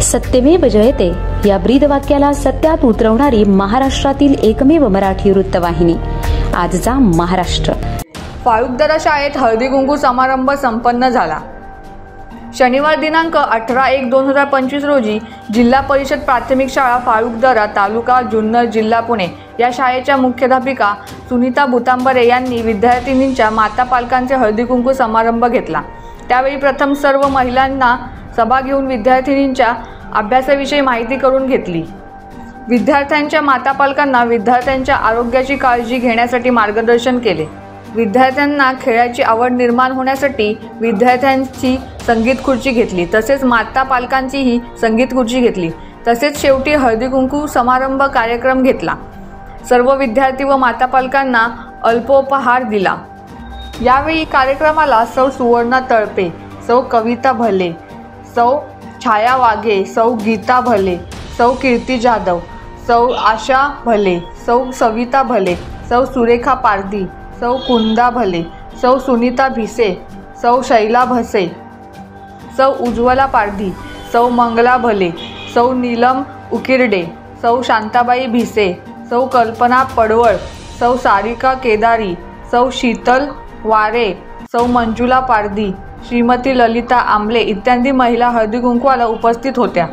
सत्यमेव जयते या ब्रीदवाक्याला सत्यात उतरवणारी महाराष्ट्रातील एकमेव मराठी वृत्तवाहिनी आजचा महाराष्ट्र। फारुखदरा शाळेत हळदी कुंकू समारंभ संपन्न झाला। शनिवार दिनांक 18/1/2025 रोजी जिल्हा परिषद प्राथमिक शाळा फारुखदरा तालुका जुन्नर जिल्हा पुणे या शाळेच्या मुख्याध्यापिका सुनीता बुतांबरे यांनी विद्यार्थिनींच्या माता पालकांचे हळदी कुंकू समारंभ घेतला। त्यावेळी प्रथम सर्व महिलांना सभा घेऊन विद्यार्थिनींच्या अभ्यासाविषयी माहिती करून घेतली। विद्यार्थ्यांच्या माता पालकांना विद्यार्थ्यांच्या आरोग्याची काळजी घेण्यासाठी मार्गदर्शन केले। विद्यार्थ्यांना खेळाची आवड निर्माण होण्यासाठी विद्यार्थ्यांची संगीत खुर्ची घेतली, तसेच माता पालकांचीही संगीत खुर्ची घेतली। तसेच शेवटी हळदी कुंकू समारंभ कार्यक्रम घेतला। सर्व विद्यार्थी व माता पालकांना अल्पोपहार दिला। यावेळी कार्यक्रमाला सौ सुवर्णा तळपे, सौ कविता भले, सौ छाया वाघे, सौ गीता भले, सौ कीर्ती जाधव, सौ आशा भले, सौ सविता भले, सौ सुरेखा पारधी, सौ कुंदा भले, सौ सुनीता भिसे, सौ शैला भसे, सौ उज्ज्वला पारधी, सौ मंगला भले, सौ नीलम उकिरडे, सौ शांताबाई भिसे, सौ कल्पना पडवळ, सौ सारिका केदारी, सौ शीतल वारे, सौ मंजुला पारधी, श्रीमती ललिता आंबले इत्यादी महिला हळदी कुंकवाला उपस्थित होत्या।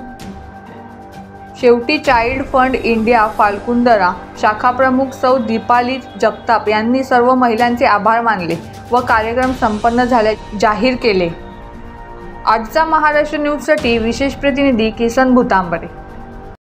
शेवटी चाइल्ड फंड इंडिया फाल्कुंदरा शाखा प्रमुख सौ दीपाली जगताप यांनी सर्व महिलांचे आभार मानले व कार्यक्रम संपन्न झाल्याचे जाहीर केले। आजचा महाराष्ट्र न्यूजसाठी विशेष प्रतिनिधी किसन भुतांबरे।